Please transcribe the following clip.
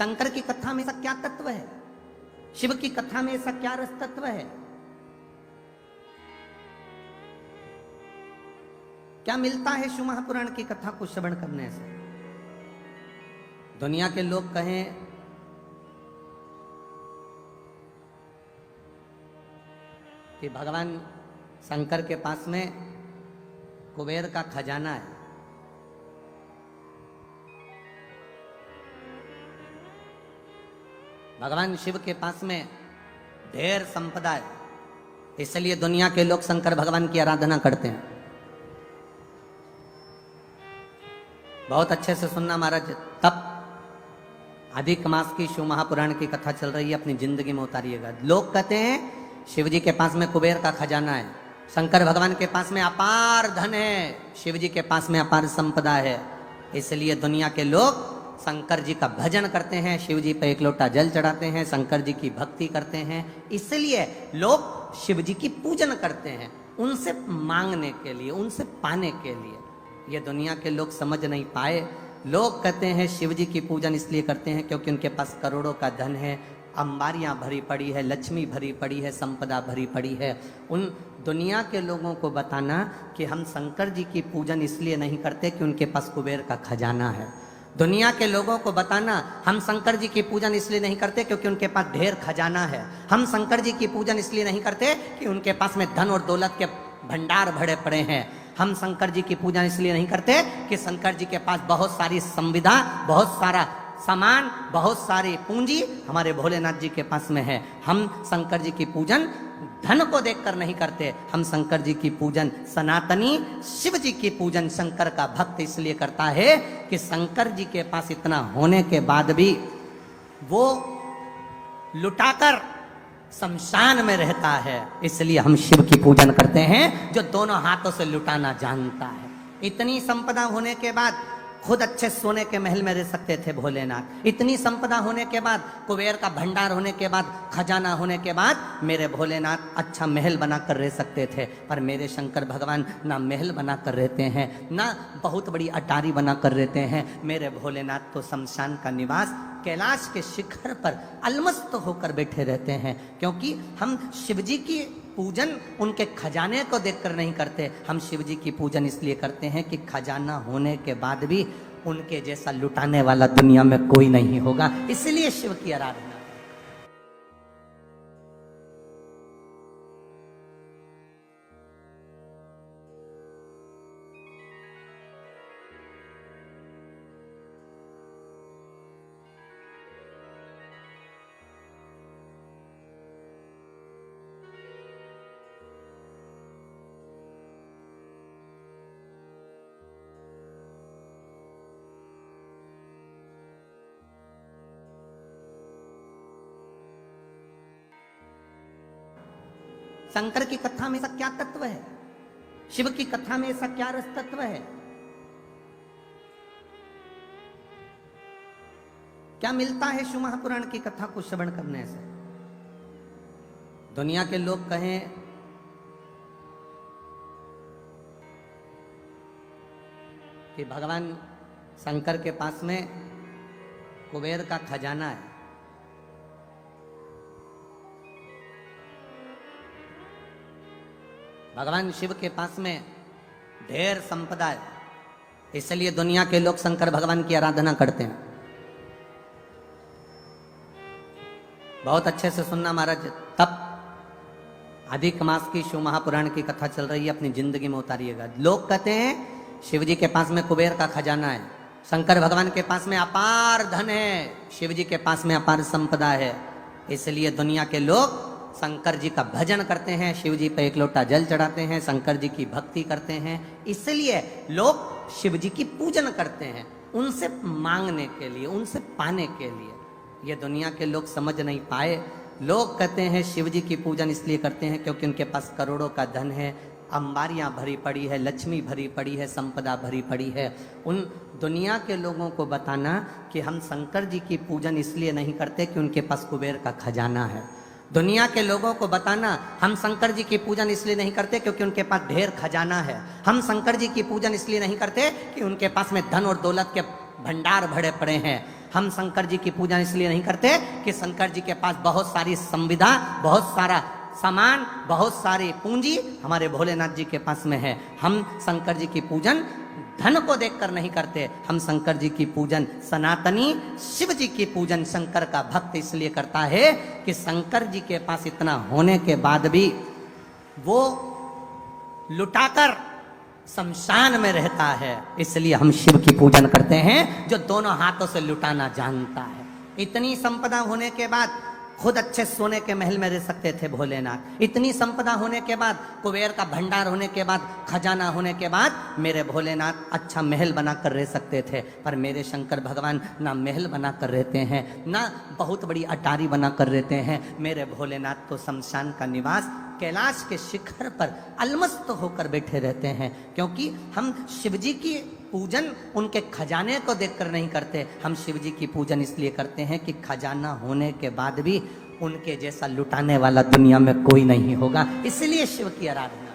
शंकर की कथा में ऐसा क्या तत्व है, शिव की कथा में ऐसा क्या रस तत्व है, क्या मिलता है शिव महापुराण की कथा को श्रवण करने से। दुनिया के लोग कहें कि भगवान शंकर के पास में कुबेर का खजाना है, भगवान शिव के पास में ढेर संपदा है, इसलिए दुनिया के लोग शंकर भगवान की आराधना करते हैं। बहुत अच्छे से सुनना महाराज, तब अधिक मास की शिव महापुराण की कथा चल रही है, अपनी जिंदगी में उतारिएगा। लोग कहते हैं शिव जी के पास में कुबेर का खजाना है, शंकर भगवान के पास में अपार धन है, शिव जी के पास में अपार संपदा है, इसलिए दुनिया के लोग शंकर जी का भजन करते हैं, शिव जी पर एक लोटा जल चढ़ाते हैं, शंकर जी की भक्ति करते हैं, इसलिए लोग शिव जी की पूजन करते हैं, उनसे मांगने के लिए, उनसे पाने के लिए। ये दुनिया के लोग समझ नहीं पाए। लोग कहते हैं शिव जी की पूजन इसलिए करते हैं क्योंकि उनके पास करोड़ों का धन है, अंबारियां भरी पड़ी है, लक्ष्मी भरी पड़ी है, संपदा भरी पड़ी है। उन दुनिया के लोगों को बताना कि हम शंकर जी की पूजन इसलिए नहीं करते कि उनके पास कुबेर का खजाना है। दुनिया के लोगों को बताना हम शंकर जी की पूजन इसलिए नहीं करते क्योंकि उनके पास ढेर खजाना है। हम शंकर जी की पूजन इसलिए नहीं करते कि उनके पास में धन और दौलत के भंडार भरे पड़े हैं। हम शंकर जी की पूजन इसलिए नहीं करते कि शंकर जी के पास बहुत सारी संविदा, बहुत सारा सामान, बहुत सारी पूंजी हमारे भोलेनाथ जी के पास में है। हम शंकर जी की पूजन धन को देखकर नहीं करते, हम शंकर जी की पूजन सनातनी शिव जी की पूजन शंकर का भक्त इसलिए करता है कि शंकर जी के पास इतना होने के बाद भी वो लुटाकर शमशान में रहता है, इसलिए हम शिव की पूजन करते हैं जो दोनों हाथों से लुटाना जानता है। इतनी संपदा होने के बाद खुद अच्छे सोने के महल में रह सकते थे भोलेनाथ, इतनी संपदा होने के बाद, कुबेर का भंडार होने के बाद, खजाना होने के बाद मेरे भोलेनाथ अच्छा महल बनाकर रह सकते थे, पर मेरे शंकर भगवान ना महल बनाकर रहते हैं, ना बहुत बड़ी अटारी बनाकर रहते हैं। मेरे भोलेनाथ तो शमशान का निवास कैलाश के शिखर पर अलमस्त होकर बैठे रहते हैं, क्योंकि हम शिव जी की पूजन उनके खजाने को देखकर नहीं करते, हम शिव जी की पूजन इसलिए करते हैं कि खजाना होने के बाद भी उनके जैसा लुटाने वाला दुनिया में कोई नहीं होगा, इसलिए शिव की आराधना। शंकर की कथा में ऐसा क्या तत्व है, शिव की कथा में ऐसा क्या रस तत्व है, क्या मिलता है शिव महापुराण की कथा को श्रवण करने से। दुनिया के लोग कहें कि भगवान शंकर के पास में कुबेर का खजाना है, भगवान शिव के पास में ढेर संपदा है, इसलिए दुनिया के लोग शंकर भगवान की आराधना करते हैं। बहुत अच्छे से सुनना महाराज, तब अधिक मास की शिव महापुराण की कथा चल रही है, अपनी जिंदगी में उतारिएगा। लोग कहते हैं शिव जी के पास में कुबेर का खजाना है, शंकर भगवान के पास में अपार धन है, शिव जी के पास में अपार संपदा है, इसलिए दुनिया के लोग शंकर जी का भजन करते हैं, शिव जी पर एक लोटा जल चढ़ाते हैं, शंकर जी की भक्ति करते हैं, इसलिए लोग शिव जी की पूजन करते हैं, उनसे मांगने के लिए, उनसे पाने के लिए। ये दुनिया के लोग समझ नहीं पाए। लोग कहते हैं शिव जी की पूजन इसलिए करते हैं क्योंकि उनके पास करोड़ों का धन है, अंबारियां भरी पड़ी है, लक्ष्मी भरी पड़ी है, संपदा भरी पड़ी है। उन दुनिया के लोगों को बताना कि हम शंकर जी की पूजन इसलिए नहीं करते कि उनके पास कुबेर का खजाना है। दुनिया के लोगों को बताना हम शंकर जी की पूजन इसलिए नहीं करते क्योंकि उनके पास ढेर खजाना है। हम शंकर जी की पूजन इसलिए नहीं करते कि उनके पास में धन और दौलत के भंडार भरे पड़े हैं। हम शंकर जी की पूजा इसलिए नहीं करते कि शंकर जी के पास बहुत सारी संविधा, बहुत सारा सामान, बहुत सारी पूंजी हमारे भोलेनाथ जी के पास में है। हम शंकर जी की पूजन धन को देखकर नहीं करते, हम शंकर जी की पूजन, सनातनी शिव जी की पूजन शंकर का भक्त इसलिए करता है कि शंकर जी के पास इतना होने के बाद भी वो लुटाकर शमशान में रहता है, इसलिए हम शिव की पूजन करते हैं जो दोनों हाथों से लुटाना जानता है। इतनी संपदा होने के बाद खुद अच्छे सोने के महल में रह सकते थे भोलेनाथ। इतनी संपदा होने के बाद, कुबेर का भंडार होने के बाद, खजाना होने के बाद मेरे भोलेनाथ अच्छा महल बनाकर रह सकते थे। पर मेरे शंकर भगवान ना महल बनाकर रहते हैं, ना बहुत बड़ी अटारी बनाकर रहते हैं। मेरे भोलेनाथ तो शमशान का निवास कैलाश के शिखर पर अलमस्त होकर बैठे रहते हैं। क्योंकि हम शिव जी की पूजन उनके खजाने को देखकर नहीं करते, हम शिव जी की पूजन इसलिए करते हैं कि खजाना होने के बाद भी उनके जैसा लुटाने वाला दुनिया में कोई नहीं होगा, इसलिए शिव की आराधना।